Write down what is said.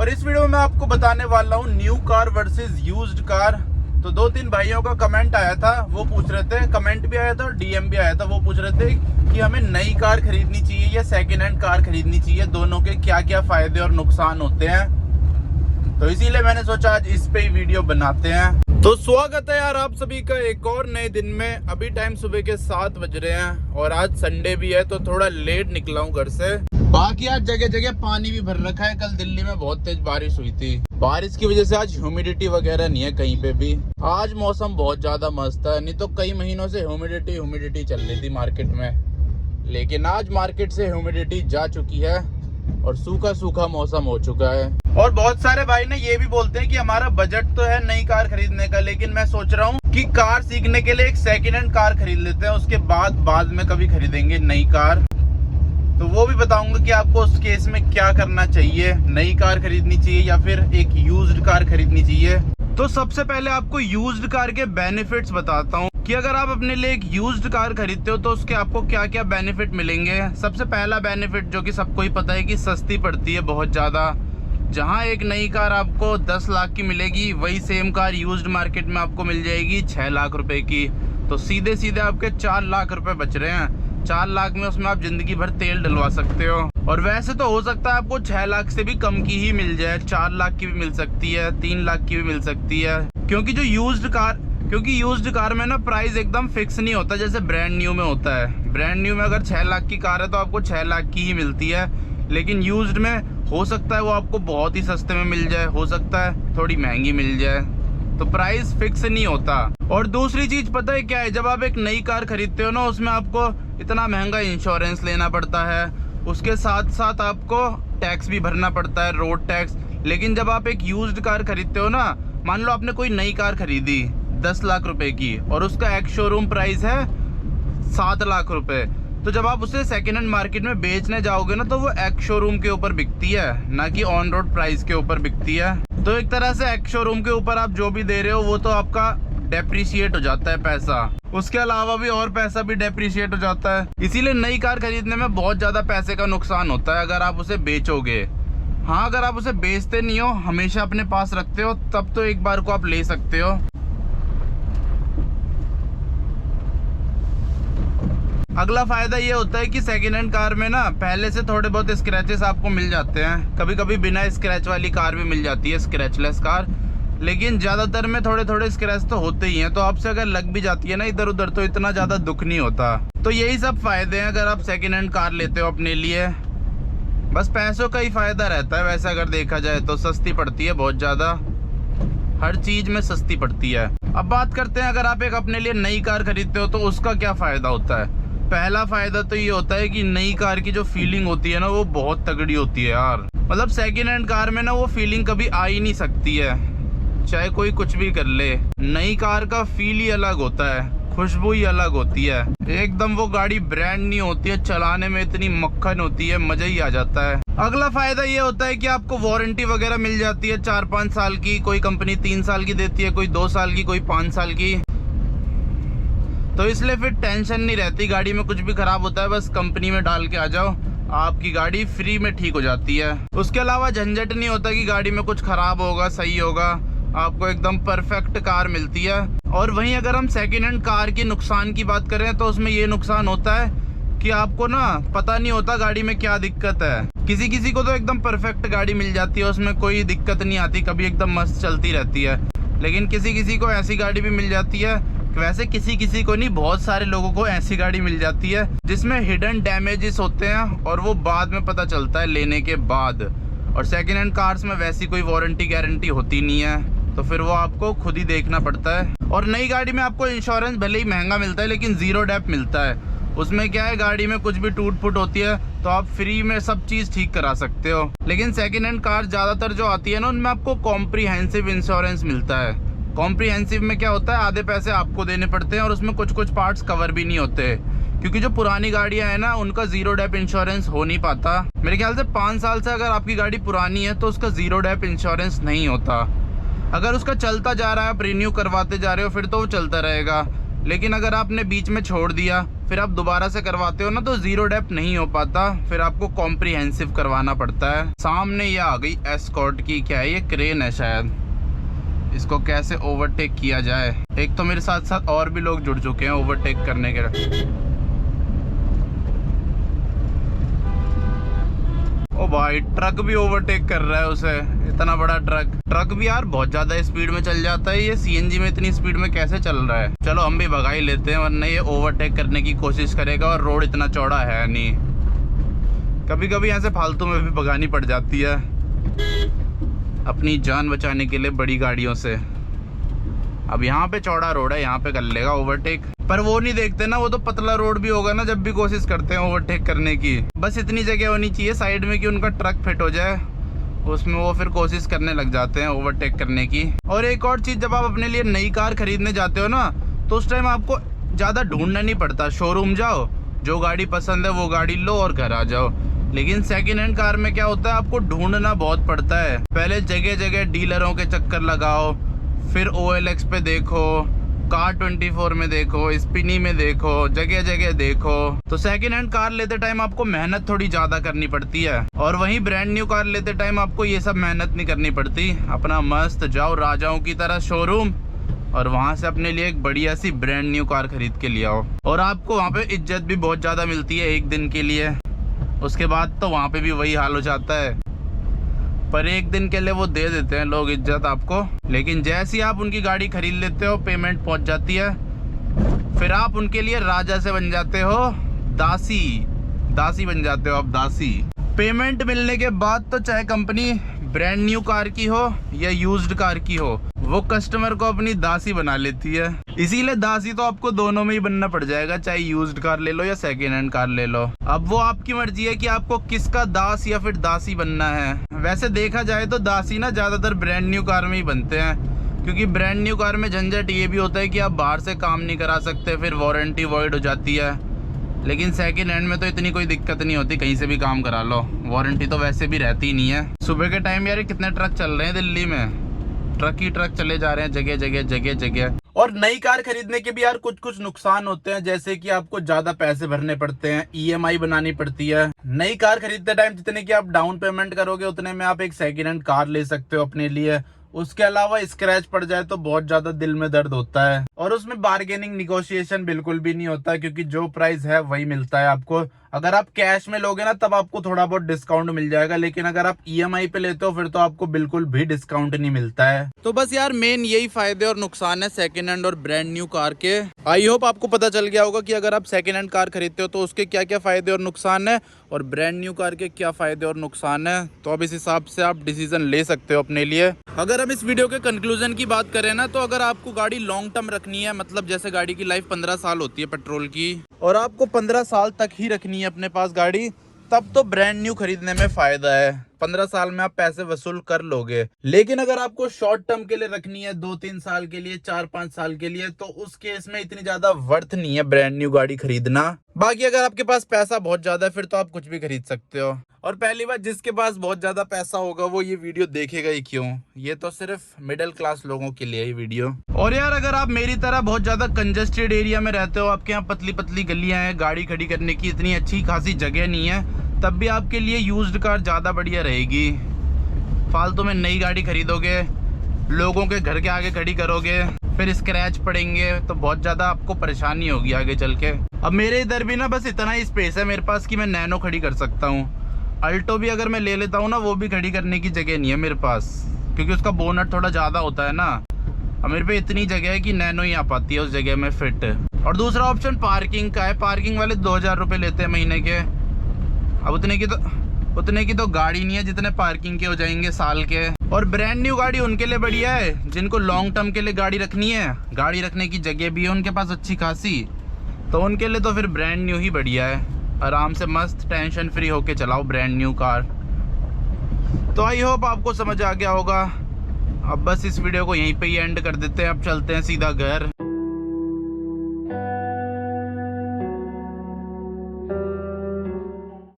और इस वीडियो में मैं आपको बताने वाला हूँ new car versus used car. तो 2-3 भाइयों का कमेंट आया था, वो पूछ रहे थे, कमेंट भी आया था और डीएम भी आया था। वो पूछ रहे थे कि हमें नई कार खरीदनी चाहिए या सेकेंड हैंड कार खरीदनी चाहिए, दोनों के क्या क्या फायदे और नुकसान होते हैं। तो इसीलिए मैंने सोचा आज इस पे ही वीडियो बनाते हैं। तो स्वागत है यार आप सभी का एक और नए दिन में। अभी टाइम सुबह के 7 बज रहे हैं और आज संडे भी है तो थोड़ा लेट निकला हूँ घर से। बाकी आज जगह जगह पानी भी भर रखा है। कल दिल्ली में बहुत तेज बारिश हुई थी, बारिश की वजह से आज ह्यूमिडिटी वगैरह नहीं है कहीं पे भी। आज मौसम बहुत ज्यादा मस्त है, नहीं तो कई महीनों से ह्यूमिडिटी चल रही थी मार्केट में, लेकिन आज मार्केट से ह्यूमिडिटी जा चुकी है और सूखा सूखा मौसम हो चुका है। और बहुत सारे भाई ने ये भी बोलते हैं कि हमारा बजट तो है नई कार खरीदने का, लेकिन मैं सोच रहा हूँ कि कार सीखने के लिए एक सेकेंड हैंड कार खरीद लेते हैं, उसके बाद में कभी खरीदेंगे नई कार। तो वो भी बताऊंगा कि आपको उस केस में क्या करना चाहिए, नई कार खरीदनी चाहिए या फिर एक यूज्ड कार खरीदनी चाहिए। तो सबसे पहले आपको यूज्ड कार के बेनिफिट्स बताता हूँ कि अगर आप अपने लिए एक यूज्ड कार खरीदते हो तो उसके आपको क्या क्या बेनिफिट मिलेंगे। सबसे पहला बेनिफिट जो कि सबको ही पता है कि सस्ती पड़ती है बहुत ज़्यादा। जहाँ एक नई कार आपको 10 लाख की मिलेगी, वही सेम कार यूज्ड मार्केट में आपको मिल जाएगी 6 लाख रुपए की। तो सीधे सीधे आपके 4 लाख रुपए बच रहे हैं। 4 लाख में उसमें आप जिंदगी भर तेल डलवा सकते हो। और वैसे तो हो सकता है आपको 6 लाख से भी कम की ही मिल जाए, 4 लाख की भी मिल सकती है, 3 लाख की भी मिल सकती है। क्योंकि यूज्ड कार में ना प्राइस एकदम फिक्स नहीं होता जैसे ब्रांड न्यू में होता है। ब्रांड न्यू में अगर 6 लाख की कार है तो आपको 6 लाख की ही मिलती है, लेकिन यूज्ड में हो सकता है वो आपको बहुत ही सस्ते में मिल जाए, हो सकता है थोड़ी महंगी मिल जाए। तो प्राइस फिक्स नहीं होता। और दूसरी चीज पता है क्या है, जब आप एक नई कार खरीदते हो ना, उसमें आपको इतना महंगा इंश्योरेंस लेना पड़ता है, उसके साथ साथ आपको टैक्स भी भरना पड़ता है, रोड टैक्स। लेकिन जब आप एक यूज्ड कार खरीदते हो ना, मान लो आपने कोई नई कार खरीदी 10 लाख रुपए की और उसका एक्स शोरूम प्राइस है 7 लाख रुपए, तो जब आप उसे सेकेंड हैंड मार्केट में बेचने जाओगे ना, तो वो एक्स शोरूम के ऊपर बिकती है, ना कि ऑन रोड प्राइस के ऊपर बिकती है। तो एक तरह से एक्स शोरूम के ऊपर आप जो भी दे रहे हो वो तो आपका डेप्रिशिएट हो जाता है पैसा, उसके अलावा भी और पैसा भी डेप्रिशिएट हो जाता है। इसीलिए नई कार खरीदने में बहुत ज्यादा पैसे का नुकसान होता है अगर आप उसे बेचोगे। हाँ, अगर आप उसे बेचते नहीं हो, हमेशा अपने पास रखते हो, तब तो एक बार को आप ले सकते हो। अगला फायदा ये होता है कि सेकेंड हैंड कार में ना पहले से थोड़े बहुत स्क्रैचेस आपको मिल जाते हैं। कभी कभी बिना स्क्रैच वाली कार भी मिल जाती है, स्क्रैचलेस कार, लेकिन ज्यादातर में थोड़े थोड़े स्क्रैच तो होते ही हैं। तो आपसे अगर लग भी जाती है ना इधर उधर, तो इतना ज्यादा दुख नहीं होता। तो यही सब फायदे हैं अगर आप सेकेंड हैंड कार लेते हो अपने लिए। बस पैसों का ही फायदा रहता है वैसे अगर देखा जाए तो। सस्ती पड़ती है बहुत ज्यादा, हर चीज में सस्ती पड़ती है। अब बात करते हैं अगर आप एक अपने लिए नई कार खरीदते हो तो उसका क्या फायदा होता है। पहला फायदा तो ये होता है कि नई कार की जो फीलिंग होती है ना, वो बहुत तगड़ी होती है यार। मतलब सेकेंड हैंड कार में ना वो फीलिंग कभी आ ही नहीं सकती है, चाहे कोई कुछ भी कर ले। नई कार का फील ही अलग होता है, खुशबू ही अलग होती है एकदम। वो गाड़ी ब्रांड न्यू होती है, चलाने में इतनी मक्खन होती है, मजा ही आ जाता है। अगला फायदा ये होता है कि आपको वारंटी वगैरह मिल जाती है 4-5 साल की। कोई कंपनी 3 साल की देती है, कोई 2 साल की, कोई 5 साल की। तो इसलिए फिर टेंशन नहीं रहती, गाड़ी में कुछ भी खराब होता है बस कंपनी में डाल के आ जाओ, आपकी गाड़ी फ्री में ठीक हो जाती है। उसके अलावा झंझट नहीं होता कि गाड़ी में कुछ खराब होगा, सही होगा, आपको एकदम परफेक्ट कार मिलती है। और वहीं अगर हम सेकेंड हैंड कार के नुकसान की बात करें तो उसमें ये नुकसान होता है कि आपको ना पता नहीं होता गाड़ी में क्या दिक्कत है। किसी किसी को तो एकदम परफेक्ट गाड़ी मिल जाती है, उसमें कोई दिक्कत नहीं आती, कभी एकदम मस्त चलती रहती है। लेकिन किसी किसी को ऐसी गाड़ी भी मिल जाती है, वैसे किसी किसी को नहीं, बहुत सारे लोगों को ऐसी गाड़ी मिल जाती है जिसमें हिडन डैमेजेस होते हैं और वो बाद में पता चलता है लेने के बाद। और सेकेंड हैंड कार्स में वैसी कोई वारंटी गारंटी होती नहीं है, तो फिर वो आपको खुद ही देखना पड़ता है। और नई गाड़ी में आपको इंश्योरेंस भले ही महंगा मिलता है, लेकिन 0 डेप मिलता है। उसमें क्या है, गाड़ी में कुछ भी टूट फूट होती है तो आप फ्री में सब चीज ठीक करा सकते हो। लेकिन सेकेंड हैंड कार ज्यादातर जो आती है ना, उनमें आपको कॉम्प्रिहेंसिव इंश्योरेंस मिलता है। कॉम्प्रिहेंसिव में क्या होता है, आधे पैसे आपको देने पड़ते हैं और उसमें कुछ कुछ पार्ट्स कवर भी नहीं होते, क्योंकि जो पुरानी गाड़ियां हैं ना, उनका 0 डेप इंश्योरेंस हो नहीं पाता। मेरे ख्याल से 5 साल से अगर आपकी गाड़ी पुरानी है तो उसका 0 डेप इंश्योरेंस नहीं होता। अगर उसका चलता जा रहा है, आप रिन्यू करवाते जा रहे हो, फिर तो वो चलता रहेगा। लेकिन अगर आपने बीच में छोड़ दिया, फिर आप दोबारा से करवाते हो ना तो जीरो डेप्थ नहीं हो पाता, फिर आपको कॉम्प्रिहेंसिव करवाना पड़ता है। सामने ये आ गई एस्कॉर्ट की, क्या है ये, क्रेन है शायद। इसको कैसे ओवरटेक किया जाए। एक तो मेरे साथ साथ और भी लोग जुड़ चुके हैं ओवरटेक करने के। ओ भाई, ट्रक भी ओवरटेक कर रहा है उसे, इतना बड़ा ट्रक भी यार बहुत ज्यादा स्पीड में चल जाता है। ये सीएनजी में इतनी स्पीड में कैसे चल रहा है। चलो हम भी भगा ही लेते हैं, वरना ये ओवरटेक करने की कोशिश करेगा और रोड इतना चौड़ा है नहीं। कभी कभी ऐसे फालतू में भी भगानी पड़ जाती है अपनी जान बचाने के लिए बड़ी गाड़ियों से। अब यहाँ पे चौड़ा रोड है, यहाँ पे कर लेगा ओवरटेक, पर वो नहीं देखते ना, वो तो पतला रोड भी होगा ना जब भी कोशिश करते हैं ओवरटेक करने की। बस इतनी जगह होनी चाहिए साइड में कि उनका ट्रक फिट हो जाए, उसमें वो फिर कोशिश करने लग जाते हैं ओवरटेक करने की। और एक और चीज़, जब आप अपने लिए नई कार खरीदने जाते हो ना तो उस टाइम आपको ज़्यादा ढूंढना नहीं पड़ता। शोरूम जाओ, जो गाड़ी पसंद है वो गाड़ी लो और घर आ जाओ। लेकिन सेकेंड हैंड कार में क्या होता है, आपको ढूंढना बहुत पड़ता है। पहले जगह जगह डीलरों के चक्कर लगाओ, फिर OLX पे देखो, कार24 में देखो, स्पिनी में देखो, जगह जगह देखो। तो सेकेंड हैंड कार लेते टाइम आपको मेहनत थोड़ी ज्यादा करनी पड़ती है, और वहीं ब्रांड न्यू कार लेते टाइम आपको ये सब मेहनत नहीं करनी पड़ती। अपना मस्त जाओ राजाओं की तरह शोरूम, और वहां से अपने लिए एक बढ़िया सी ब्रांड न्यू कार खरीद के ले आओ। और आपको वहाँ पे इज्जत भी बहुत ज्यादा मिलती है एक दिन के लिए, उसके बाद तो वहाँ पे भी वही हाल हो जाता है। पर एक दिन के लिए वो दे देते हैं लोग इज्जत आपको, लेकिन जैसे ही आप उनकी गाड़ी खरीद लेते हो, पेमेंट पहुंच जाती है, फिर आप उनके लिए राजा से बन जाते हो दासी बन जाते हो आप, दासी। पेमेंट मिलने के बाद तो चाहे कंपनी ब्रांड न्यू कार की हो या यूज्ड कार की हो, वो कस्टमर को अपनी दासी बना लेती है। इसीलिए दासी तो आपको दोनों में ही बनना पड़ जाएगा, चाहे यूज्ड कार ले लो या सेकेंड हैंड कार ले लो। अब वो आपकी मर्जी है कि आपको किसका दास या फिर दासी बनना है। वैसे देखा जाए तो दासी ना ज्यादातर ब्रांड न्यू कार में ही बनते हैं, क्योंकि ब्रांड न्यू कार में झंझट ये भी होता है कि आप बाहर से काम नहीं करा सकते, फिर वारंटी वॉइड हो जाती है। लेकिन सेकेंड हैंड में तो इतनी कोई दिक्कत नहीं होती, कहीं से भी काम करा लो, वारंटी तो वैसे भी रहती ही नहीं है। सुबह के टाइम यार कितने ट्रक चल रहे हैं दिल्ली में, ट्रक ही ट्रक चले जा रहे हैं जगह जगह। और नई कार खरीदने के भी यार कुछ नुकसान होते हैं, जैसे कि आपको ज्यादा पैसे भरने पड़ते हैं, EMI बनानी पड़ती है। नई कार खरीदते टाइम जितने की आप डाउन पेमेंट करोगे उतने में आप एक सेकेंड हैंड कार ले सकते हो अपने लिए। उसके अलावा स्क्रैच पड़ जाए तो बहुत ज्यादा दिल में दर्द होता है, और उसमें बार्गेनिंग निगोशिएशन बिल्कुल भी नहीं होता, क्योंकि जो प्राइस है वही मिलता है आपको। अगर आप कैश में लोगे ना तब आपको थोड़ा बहुत डिस्काउंट मिल जाएगा, लेकिन अगर आप EMI पे लेते हो फिर तो आपको बिल्कुल भी डिस्काउंट नहीं मिलता है। तो बस यार मेन यही फायदे और नुकसान है सेकेंड हैंड और ब्रांड न्यू कार के। आई होप आपको पता चल गया होगा कि अगर आप सेकेंड हैंड कार खरीदते हो तो उसके क्या क्या फायदे और नुकसान है, और ब्रांड न्यू कार के क्या फायदे और नुकसान है। तो अब इस हिसाब से आप डिसीजन ले सकते हो अपने लिए। अगर हम इस वीडियो के कंक्लूजन की बात करें ना, तो अगर आपको गाड़ी लॉन्ग टर्म रखनी है, मतलब जैसे गाड़ी की लाइफ 15 साल होती है पेट्रोल की, और आपको 15 साल तक ही रखनी है अपने पास गाड़ी, तब तो ब्रांड न्यू खरीदने में फायदा है। 15 साल में आप पैसे वसूल कर लोगे। लेकिन अगर आपको शॉर्ट टर्म के लिए रखनी है, 2-3 साल के लिए, 4-5 साल के लिए, तो उस केस में इतनी ज्यादा वर्थ नहीं है ब्रांड न्यू गाड़ी खरीदना। बाकी अगर आपके पास पैसा बहुत ज्यादा है फिर तो आप कुछ भी खरीद सकते हो। और पहली बात, जिसके पास बहुत ज्यादा पैसा होगा वो ये वीडियो देखेगा ही क्यों, ये तो सिर्फ मिडिल क्लास लोगों के लिए ही वीडियो। और यार अगर आप मेरी तरह बहुत ज्यादा कंजेस्टेड एरिया में रहते हो, आपके यहाँ पतली पतली गलियां हैं, गाड़ी खड़ी करने की इतनी अच्छी खासी जगह नहीं है, तब भी आपके लिए यूज्ड कार ज़्यादा बढ़िया रहेगी। फालतू में नई गाड़ी खरीदोगे, लोगों के घर के आगे खड़ी करोगे, फिर स्क्रैच पड़ेंगे तो बहुत ज़्यादा आपको परेशानी होगी आगे चल के। अब मेरे इधर भी ना बस इतना ही स्पेस है मेरे पास कि मैं नैनो खड़ी कर सकता हूँ। अल्टो भी अगर मैं ले लेता हूँ ना, वो भी खड़ी करने की जगह नहीं है मेरे पास, क्योंकि उसका बोनट थोड़ा ज़्यादा होता है ना। अब मेरे पे इतनी जगह है कि नैनो ही आ पाती है उस जगह में फिट। और दूसरा ऑप्शन पार्किंग का है। पार्किंग वाले 2000 रुपये लेते हैं महीने के। अब उतने की तो गाड़ी नहीं है जितने पार्किंग के हो जाएंगे साल के। और ब्रांड न्यू गाड़ी उनके लिए बढ़िया है जिनको लॉन्ग टर्म के लिए गाड़ी रखनी है, गाड़ी रखने की जगह भी है उनके पास अच्छी खासी, तो उनके लिए तो फिर ब्रांड न्यू ही बढ़िया है। आराम से मस्त टेंशन फ्री होके चलाओ ब्रांड न्यू कार। तो आई होप आपको समझ आ गया होगा। अब बस इस वीडियो को यहीं पे ही एंड कर देते हैं। अब चलते हैं सीधा घर।